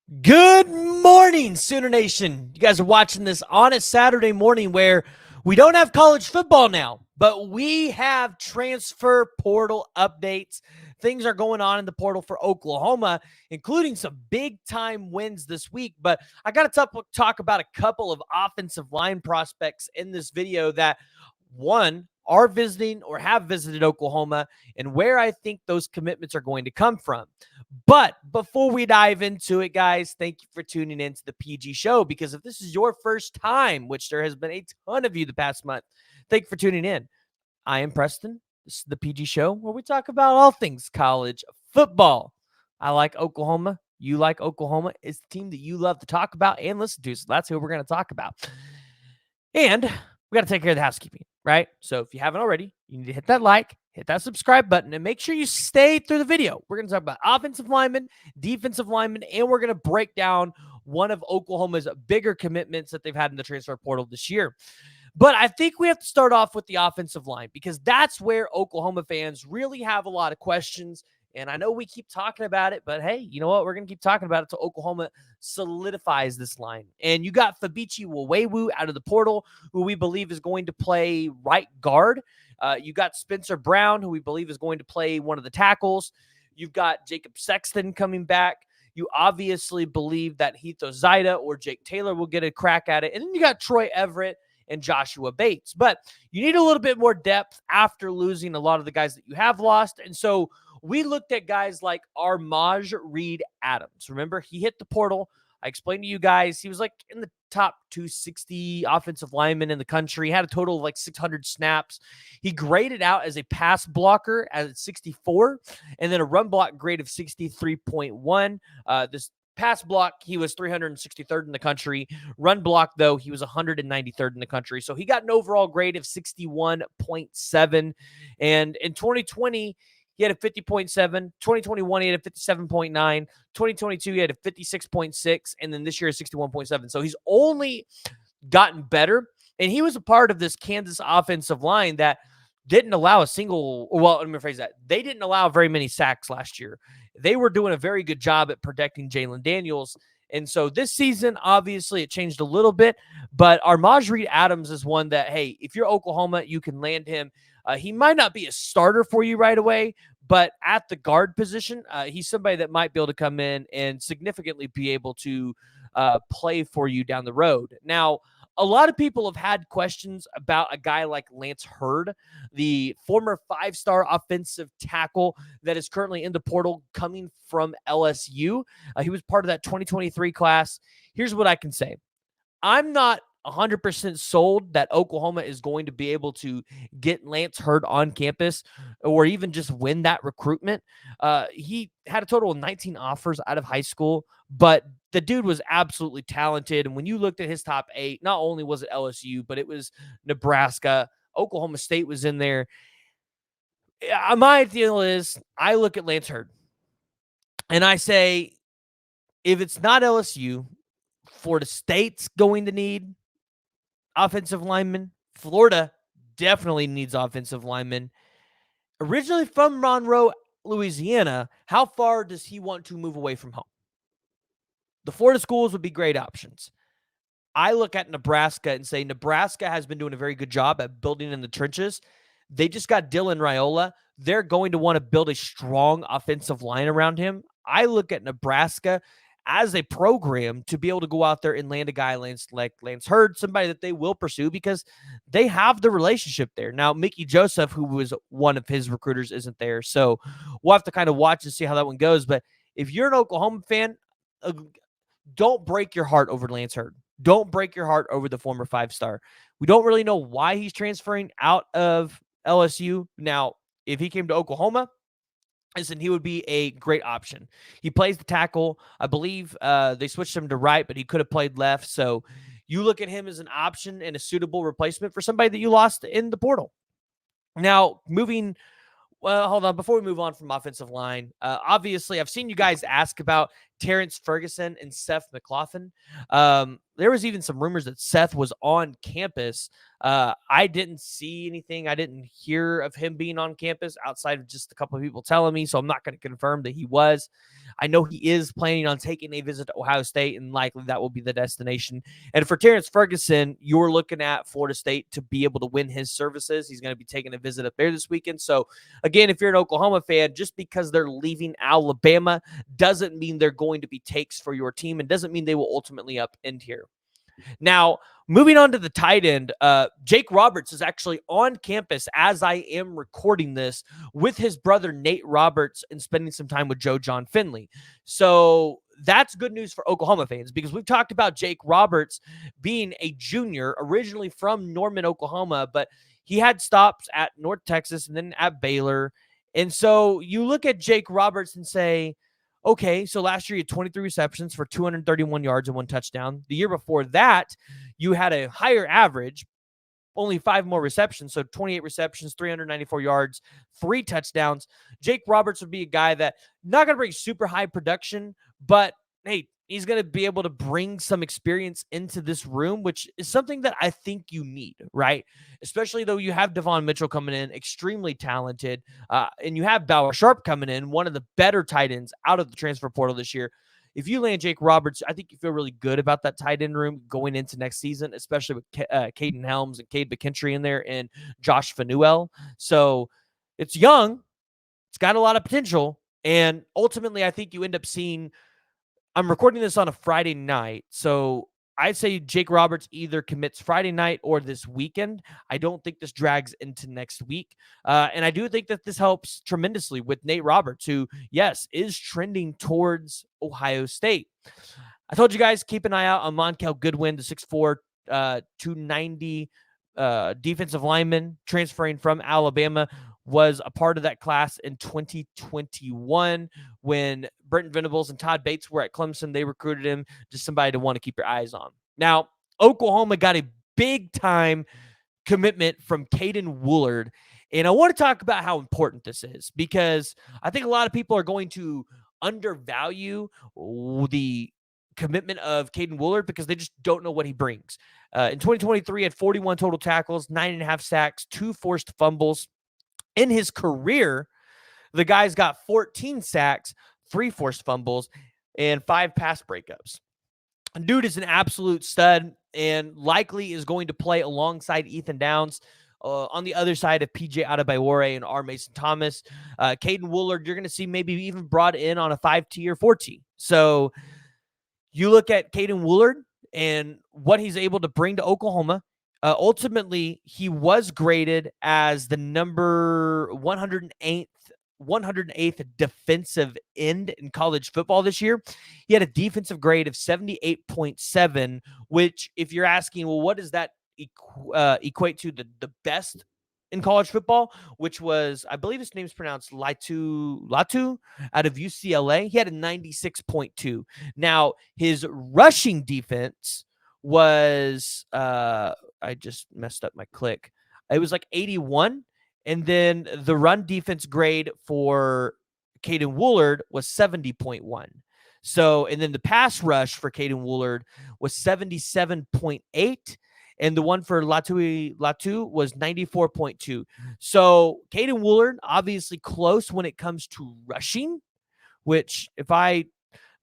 Good morning, Sooner Nation. You guys are watching this on a Saturday morning where we don't have college football now, but we have transfer portal updates. Things are going on in the portal for Oklahoma, including some big time wins this week. But I got to talk about a couple of offensive line prospects in this video that, one, are visiting or have visited Oklahoma and where I think those commitments are going to come from. But before we dive into it, guys, thank you for tuning in to the PG show, because if this is your first time, which there has been a ton of you the past month, thank you for tuning in. I am Preston. This is the PG show where we talk about all things college football. I like Oklahoma. You like Oklahoma. It's the team that you love to talk about and listen to. So that's who we're going to talk about. And we got to take care of the housekeeping, right? So if you haven't already, you need to hit that like, hit that subscribe button, and make sure you stay through the video. We're going to talk about offensive linemen, defensive linemen, and we're going to break down one of Oklahoma's bigger commitments that they've had in the transfer portal this year. But I think we have to start off with the offensive line, because that's where Oklahoma fans really have a lot of questions. And I know we keep talking about it, but hey, you know what? We're going to keep talking about it until Oklahoma solidifies this line. And you got Fabichi Wawewu out of the portal, who we believe is going to play right guard. You got Spencer Brown, who we believe is going to play one of the tackles. You've got Jacob Sexton coming back. You obviously believe that Heath Ozida or Jake Taylor will get a crack at it. And then you got Troy Everett and Joshua Bates. But you need a little bit more depth after losing a lot of the guys that you have lost. And so we looked at guys like Armaj Reed Adams. Remember, he hit the portal. I explained to you guys, he was like in the top 260 offensive linemen in the country. He had a total of like 600 snaps. He graded out as a pass blocker at 64, and then a run block grade of 63.1. This pass block, he was 363rd in the country. Run block, though, he was 193rd in the country. So he got an overall grade of 61.7. And in 2020, he had a 50.7. 2021, he had a 57.9. 2022, he had a 56.6. And then this year, a 61.7. So he's only gotten better. And he was a part of this Kansas offensive line that didn't allow a single, well, let me rephrase that. They didn't allow very many sacks last year. They were doing a very good job at protecting Jalen Daniels. And so this season, obviously, it changed a little bit. But Armaj Reed Adams is one that, hey, if you're Oklahoma, you can land him. He might not be a starter for you right away, but at the guard position, he's somebody that might be able to come in and significantly be able to play for you down the road. Now, a lot of people have had questions about a guy like Lance Heard, the former five-star offensive tackle that is currently in the portal coming from LSU. He was part of that 2023 class. Here's what I can say. I'm not 100% sold that Oklahoma is going to be able to get Lance Heard on campus or even just win that recruitment. He had a total of 19 offers out of high school, but the dude was absolutely talented. And when you looked at his top 8, not only was it LSU, but it was Nebraska, Oklahoma State was in there. My deal is I look at Lance Heard and I say, if it's not LSU, Florida State's going to need offensive linemen. Florida definitely needs offensive linemen. Originally from Monroe, Louisiana, how far does he want to move away from home? The Florida schools would be great options. I look at Nebraska and say Nebraska has been doing a very good job at building in the trenches. They just got Dylan Raiola. They're going to want to build a strong offensive line around him. I look at Nebraska as a program to be able to go out there and land a guy like Lance Heard, somebody that they will pursue because they have the relationship there. Now, Mickey Joseph, who was one of his recruiters, isn't there. So we'll have to kind of watch and see how that one goes. But if you're an Oklahoma fan, don't break your heart over Lance Heard. Don't break your heart over the former five-star. We don't really know why he's transferring out of LSU. Now, if he came to Oklahoma, listen, he would be a great option. He plays the tackle. I believe they switched him to right, but he could have played left. So you look at him as an option and a suitable replacement for somebody that you lost in the portal. Now, hold on. Before we move on from offensive line, obviously, I've seen you guys ask about Terrence Ferguson and Seth McLaughlin. There was even some rumors that Seth was on campus. I didn't see anything. I didn't hear of him being on campus outside of just a couple of people telling me, so I'm not going to confirm that he was. I know he is planning on taking a visit to Ohio State, and likely that will be the destination. And for Terrence Ferguson, you're looking at Florida State to be able to win his services. He's going to be taking a visit up there this weekend. So, again, if you're an Oklahoma fan, just because they're leaving Alabama doesn't mean they're going to be takes for your team and doesn't mean they will ultimately upend here. Now, moving on to the tight end, Jake Roberts is actually on campus as I am recording this with his brother Nate Roberts and spending some time with Joe John Finley. So that's good news for Oklahoma fans because we've talked about Jake Roberts being a junior originally from Norman, Oklahoma, but he had stops at North Texas and then at Baylor. And so you look at Jake Roberts and say, okay, so last year you had 23 receptions for 231 yards and 1 touchdown. The year before that, you had a higher average, only 5 more receptions, so 28 receptions, 394 yards, 3 touchdowns. Jake Roberts would be a guy that not going to bring super high production, but hey, he's going to be able to bring some experience into this room, which is something that I think you need, right? Especially though you have Devon Mitchell coming in, extremely talented, and you have Bauer Sharp coming in, one of the better tight ends out of the transfer portal this year. If you land Jake Roberts, I think you feel really good about that tight end room going into next season, especially with Caden Helms and Cade McKinstry in there and Josh Fanuel. So it's young. It's got a lot of potential. And ultimately, I think you end up seeing – I'm recording this on a Friday night, so I'd say Jake Roberts either commits Friday night or this weekend. I don't think this drags into next week. And I do think that this helps tremendously with Nate Roberts, who, yes, is trending towards Ohio State. I told you guys, keep an eye out on Monkel Goodwin, the 6'4", 290 defensive lineman transferring from Alabama, was a part of that class in 2021 when Brenton Venables and Todd Bates were at Clemson. They recruited him, just somebody to want to keep your eyes on. Now, Oklahoma got a big-time commitment from Caden Woolard, and I want to talk about how important this is because I think a lot of people are going to undervalue the commitment of Caden Woolard because they just don't know what he brings. In 2023, he had 41 total tackles, 9.5 sacks, 2 forced fumbles. In his career, the guy's got 14 sacks, 3 forced fumbles, and 5 pass breakups. Dude is an absolute stud and likely is going to play alongside Ethan Downs on the other side of PJ Adebayor and R. Mason Thomas. Caden Woolard, you're going to see maybe even brought in on a 5T or 4T. So you look at Caden Woolard and what he's able to bring to Oklahoma. Ultimately, he was graded as the number 108th defensive end in college football this year. He had a defensive grade of 78.7, which, if you're asking, well, what does that equate to the best in college football, which was, I believe his name is pronounced Latu out of UCLA. He had a 96.2. Now, his rushing defense was I just messed up my click. It was like 81. And then the run defense grade for Caden Woolard was 70.1. So, and then the pass rush for Caden Woolard was 77.8. And the one for Latu was 94.2. So Caden Woolard, obviously close when it comes to rushing, which the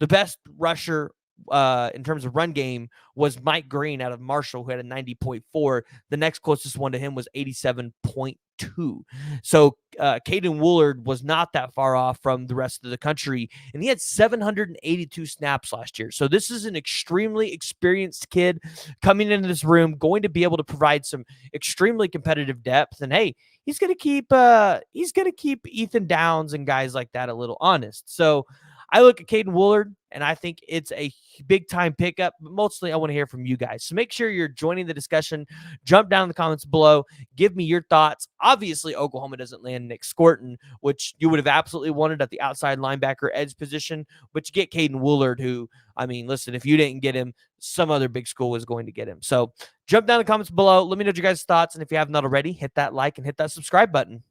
best rusher in terms of run game was Mike Green out of Marshall, who had a 90.4. The next closest one to him was 87.2. So Caden Woolard was not that far off from the rest of the country, and he had 782 snaps last year. So this is an extremely experienced kid coming into this room, going to be able to provide some extremely competitive depth. And hey, he's going to keep Ethan Downs and guys like that a little honest. So I look at Caden Woolard, and I think it's a big-time pickup, but mostly I want to hear from you guys. So make sure you're joining the discussion. Jump down in the comments below. Give me your thoughts. Obviously, Oklahoma doesn't land Nick Scorton, which you would have absolutely wanted at the outside linebacker edge position, but you get Caden Woolard, who, I mean, listen, if you didn't get him, some other big school was going to get him. So jump down in the comments below. Let me know your guys' thoughts, and if you have not already, hit that like and hit that subscribe button.